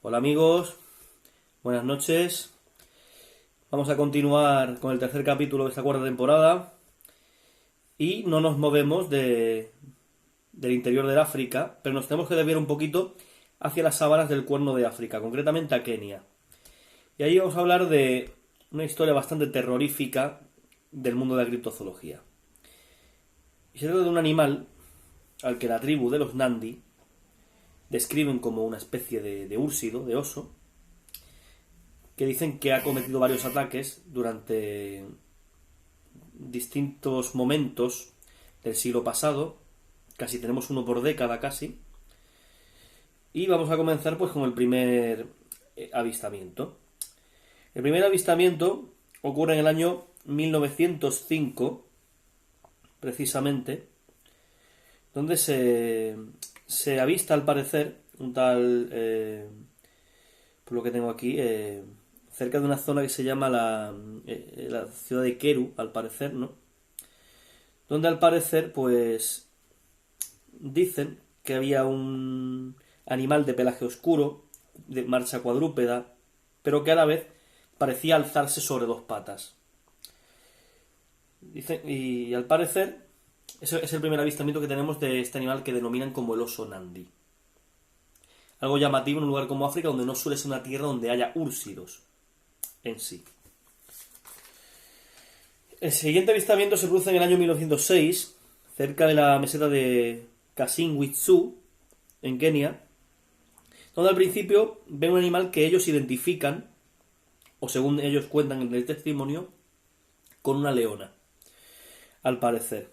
Hola amigos, buenas noches. Vamos a continuar con el tercer capítulo de esta cuarta temporada y no nos movemos del interior del África, pero nos tenemos que desviar un poquito hacia las sabanas del Cuerno de África, concretamente a Kenia. Y ahí vamos a hablar de una historia bastante terrorífica del mundo de la criptozoología. Y se trata de un animal al que la tribu de los Nandi describen como una especie de úrsido, de oso, que dicen que ha cometido varios ataques durante distintos momentos del siglo pasado, casi tenemos uno por década casi, y vamos a comenzar pues con el primer avistamiento. El primer avistamiento ocurre en el año 1905, precisamente, donde se avista al parecer un tal, por lo que tengo aquí, cerca de una zona que se llama la ciudad de Keru, al parecer, ¿no? Donde al parecer, pues, dicen que había un animal de pelaje oscuro, de marcha cuadrúpeda, pero que a la vez parecía alzarse sobre dos patas. Dicen, y al parecer, ese es el primer avistamiento que tenemos de este animal que denominan como el oso Nandi. Algo llamativo en un lugar como África, donde no suele ser una tierra donde haya úrsidos en sí. El siguiente avistamiento se produce en el año 1906, cerca de la meseta de Kasin-Witsu, en Kenia, donde al principio ven un animal que ellos identifican, o según ellos cuentan en el testimonio, con una leona, al parecer.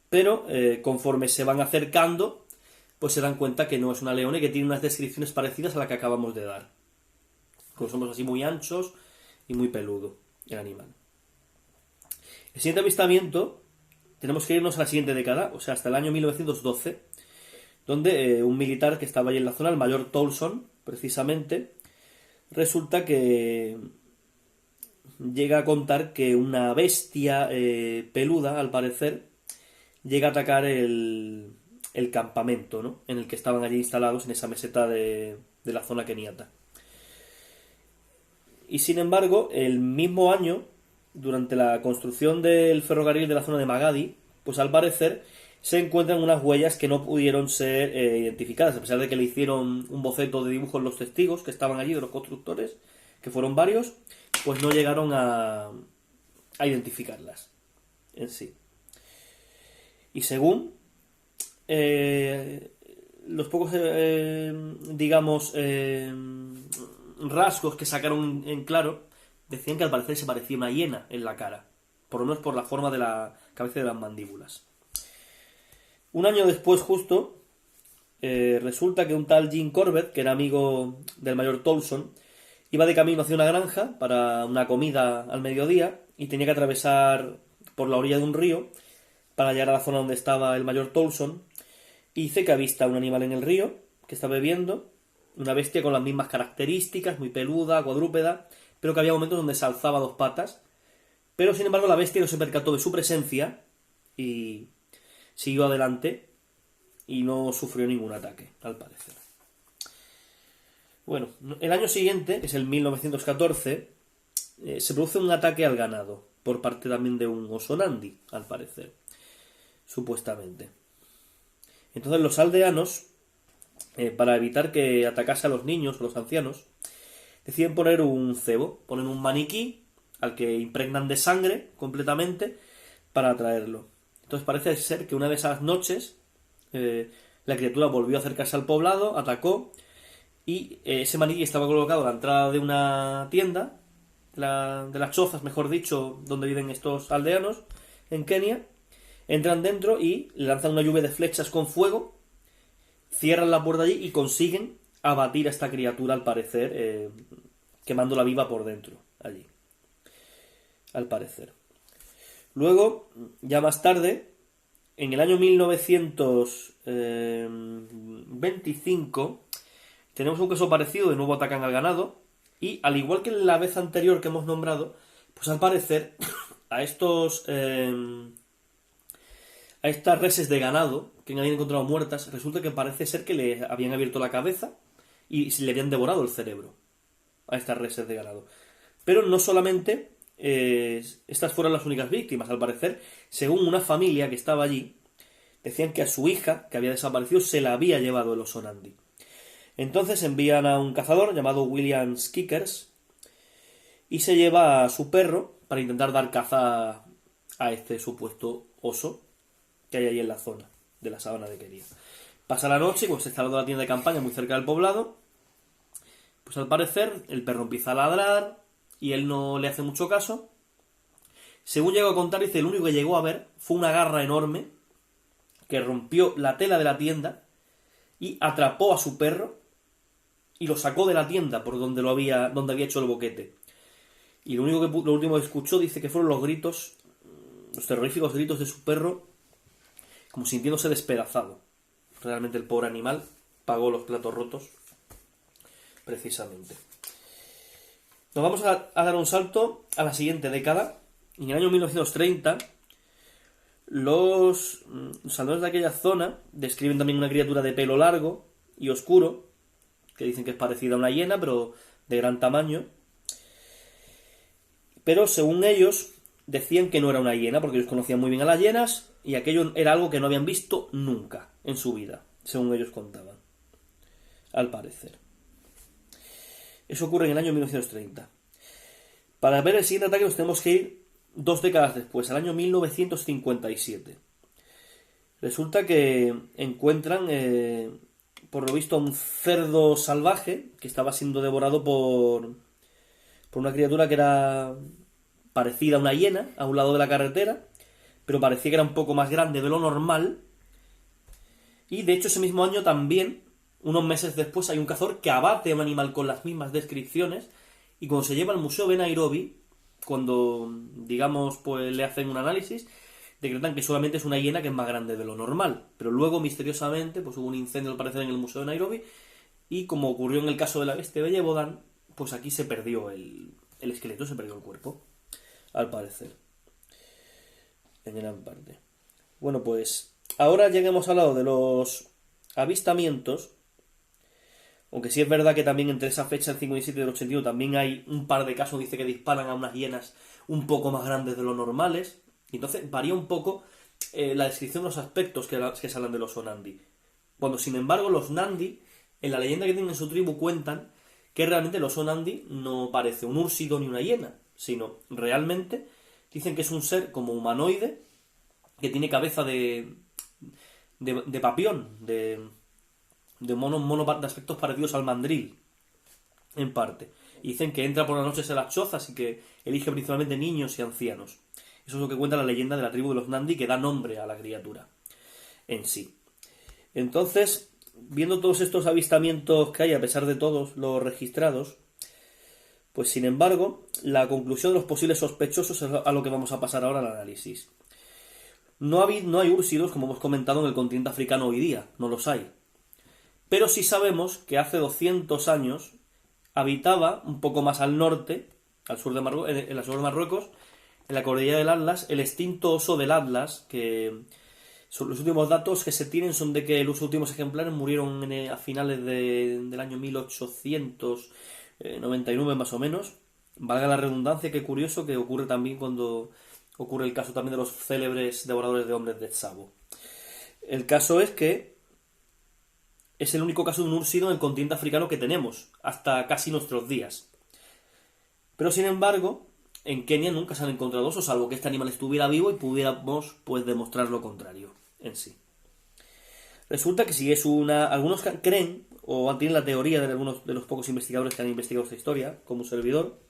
Pero conforme se van acercando, pues se dan cuenta que no es una leona y que tiene unas descripciones parecidas a la que acabamos de dar. Con los hombros así muy anchos y muy peludo, el animal. El siguiente avistamiento, tenemos que irnos a la siguiente década, o sea, hasta el año 1912, donde un militar que estaba allí en la zona, el mayor Tolson, precisamente, resulta que llega a contar que una bestia peluda, al parecer, llega a atacar el campamento, ¿no?, en el que estaban allí instalados, en esa meseta de la zona keniata. Y sin embargo, el mismo año, durante la construcción del ferrocarril de la zona de Magadi, pues al parecer se encuentran unas huellas que no pudieron ser identificadas, a pesar de que le hicieron un boceto de dibujos los testigos que estaban allí, de los constructores, que fueron varios, pues no llegaron a identificarlas en sí. Y según los pocos, digamos, rasgos que sacaron en claro, decían que al parecer se parecía una hiena en la cara, por lo menos por la forma de la cabeza y de las mandíbulas. Un año después justo, resulta que un tal Jim Corbett, que era amigo del mayor Tolson, iba de camino hacia una granja para una comida al mediodía y tenía que atravesar por la orilla de un río para llegar a la zona donde estaba el mayor Tolson, y dice que avista un animal en el río que está bebiendo, una bestia con las mismas características, muy peluda, cuadrúpeda, pero que había momentos donde se alzaba a dos patas, pero sin embargo la bestia no se percató de su presencia y siguió adelante y no sufrió ningún ataque, al parecer. Bueno, el año siguiente, que es el 1914, se produce un ataque al ganado por parte también de un oso Nandi, al parecer, supuestamente. Entonces los aldeanos, para evitar que atacase a los niños o los ancianos, deciden poner un cebo, ponen un maniquí al que impregnan de sangre completamente para atraerlo. Entonces parece ser que una de esas noches la criatura volvió a acercarse al poblado, atacó, y ese maniquí estaba colocado a la entrada de una tienda, de las chozas, mejor dicho, donde viven estos aldeanos en Kenia. Entran dentro y le lanzan una lluvia de flechas con fuego, cierran la puerta allí y consiguen abatir a esta criatura, al parecer, quemándola viva por dentro, allí, al parecer. Luego, ya más tarde, en el año 1925, tenemos un caso parecido, de nuevo atacan al ganado, y al igual que la vez anterior que hemos nombrado, pues al parecer a estas reses de ganado que habían encontrado muertas, resulta que parece ser que le habían abierto la cabeza, y se le habían devorado el cerebro a estas reses de ganado. Pero no solamente estas fueron las únicas víctimas, al parecer, según una familia que estaba allí, decían que a su hija, que había desaparecido, se la había llevado el oso Nandi. Entonces envían a un cazador llamado William Skickers y se lleva a su perro para intentar dar caza a este supuesto oso que hay ahí en la zona de la sabana de Kenia. Pasa la noche, pues se está instalando la tienda de campaña muy cerca del poblado. Pues al parecer el perro empieza a ladrar y él no le hace mucho caso. Según llegó a contar, dice, el único que llegó a ver fue una garra enorme que rompió la tela de la tienda y atrapó a su perro y lo sacó de la tienda por donde donde había hecho el boquete. Y lo último que escuchó, dice que fueron los gritos, los terroríficos gritos de su perro, como sintiéndose despedazado. Realmente el pobre animal pagó los platos rotos, precisamente. Nos vamos a dar un salto a la siguiente década. En el año 1930, los salvadores de aquella zona describen también una criatura de pelo largo y oscuro, que dicen que es parecida a una hiena, pero de gran tamaño. Pero según ellos, decían que no era una hiena, porque ellos conocían muy bien a las hienas, y aquello era algo que no habían visto nunca en su vida, según ellos contaban, al parecer. Eso ocurre en el año 1930. Para ver el siguiente ataque nos tenemos que ir 2 décadas después, al año 1957. Resulta que encuentran, por lo visto, a un cerdo salvaje que estaba siendo devorado por una criatura que era parecida a una hiena, a un lado de la carretera, pero parecía que era un poco más grande de lo normal. Y de hecho ese mismo año también, unos meses después, hay un cazador que abate a un animal con las mismas descripciones, y cuando se lleva al museo de Nairobi, cuando, digamos, pues le hacen un análisis, decretan que solamente es una hiena que es más grande de lo normal. Pero luego, misteriosamente, pues hubo un incendio al parecer en el museo de Nairobi, y como ocurrió en el caso de la bestia de Yebodan, pues aquí se perdió el esqueleto, se perdió el cuerpo, al parecer, en gran parte. Bueno, pues ahora ya que hemos hablado de los avistamientos, aunque sí es verdad que también entre esa fecha, el 57 y el 81, también hay un par de casos, dice que disparan a unas hienas un poco más grandes de lo normales, y entonces varía un poco la descripción de los aspectos que se hablan de los Nandi. Cuando, sin embargo, los Nandi, en la leyenda que tienen en su tribu, cuentan que realmente el oso Nandi no parece un úrsido ni una hiena, sino realmente dicen que es un ser como humanoide que tiene cabeza de papión, de mono de aspectos parecidos al mandril, en parte. Y dicen que entra por las noches en las chozas y que elige principalmente niños y ancianos. Eso es lo que cuenta la leyenda de la tribu de los Nandi, que da nombre a la criatura en sí. Entonces, viendo todos estos avistamientos que hay, a pesar de todos los registrados, pues sin embargo, la conclusión de los posibles sospechosos es a lo que vamos a pasar ahora al análisis. No hay úrsidos, como hemos comentado, en el continente africano hoy día, no los hay. Pero sí sabemos que hace 200 años habitaba un poco más al norte, al sur de en la sur de Marruecos, en la cordillera del Atlas, el extinto oso del Atlas, que los últimos datos que se tienen son de que los últimos ejemplares murieron a finales del año 1899 más o menos. Valga la redundancia, qué curioso que ocurre también cuando ocurre el caso también de los célebres devoradores de hombres de Tsavo. El caso es que es el único caso de un úrsido en el continente africano que tenemos, hasta casi nuestros días. Pero sin embargo, en Kenia nunca se han encontrado osos, salvo que este animal estuviera vivo y pudiéramos pues demostrar lo contrario en sí. Resulta que si es algunos creen, o tienen la teoría de algunos de los pocos investigadores que han investigado esta historia, como un servidor,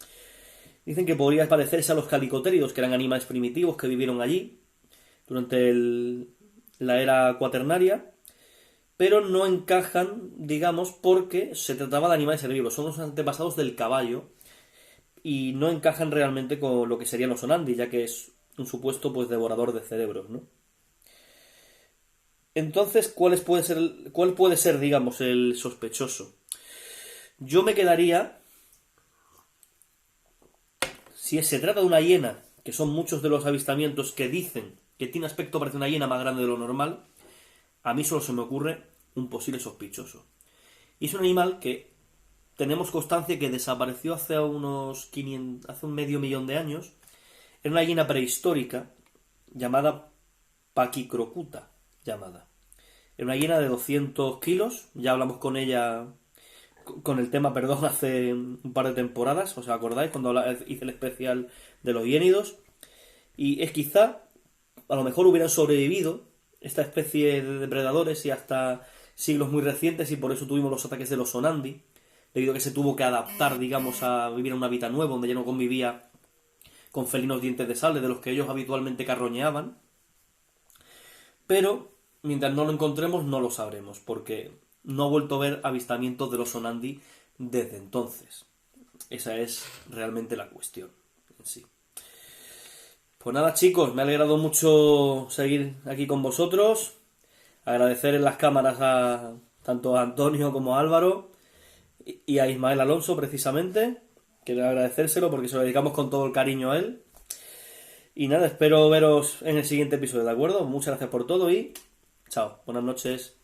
dicen que podría parecerse a los calicotéridos, que eran animales primitivos que vivieron allí durante la era cuaternaria, pero no encajan, digamos, porque se trataba de animales herbívoros, son los antepasados del caballo, y no encajan realmente con lo que serían los Nandi, ya que es un supuesto pues devorador de cerebros, ¿no? Entonces, ¿cuál puede ser, digamos, el sospechoso? Yo me quedaría, si se trata de una hiena, que son muchos de los avistamientos que dicen que tiene aspecto parece una hiena más grande de lo normal, a mí solo se me ocurre un posible sospechoso. Y es un animal que tenemos constancia que desapareció hace unos 500, hace un medio millón de años. Era una gallina prehistórica llamada Pachyrhocutta, llamada. Era una gallina de 200 kilos, ya hablamos con ella, con el tema, perdón, hace un par de temporadas, ¿os acordáis? Cuando hice el especial de los hiénidos. Y es quizá, a lo mejor hubieran sobrevivido esta especie de depredadores y hasta siglos muy recientes, y por eso tuvimos los ataques de los Sonandi, debido a que se tuvo que adaptar, digamos, a vivir en un hábitat nuevo, donde ya no convivía con felinos dientes de sable, de los que ellos habitualmente carroñeaban. Pero, mientras no lo encontremos, no lo sabremos, porque no he vuelto a ver avistamientos de los Sonandi desde entonces. Esa es realmente la cuestión en sí. Pues nada, chicos, me ha alegrado mucho seguir aquí con vosotros. Agradecer en las cámaras a tanto a Antonio como a Álvaro y a Ismael Alonso, precisamente. Quiero agradecérselo porque se lo dedicamos con todo el cariño a él. Y nada, espero veros en el siguiente episodio, ¿de acuerdo? Muchas gracias por todo y chao, buenas noches.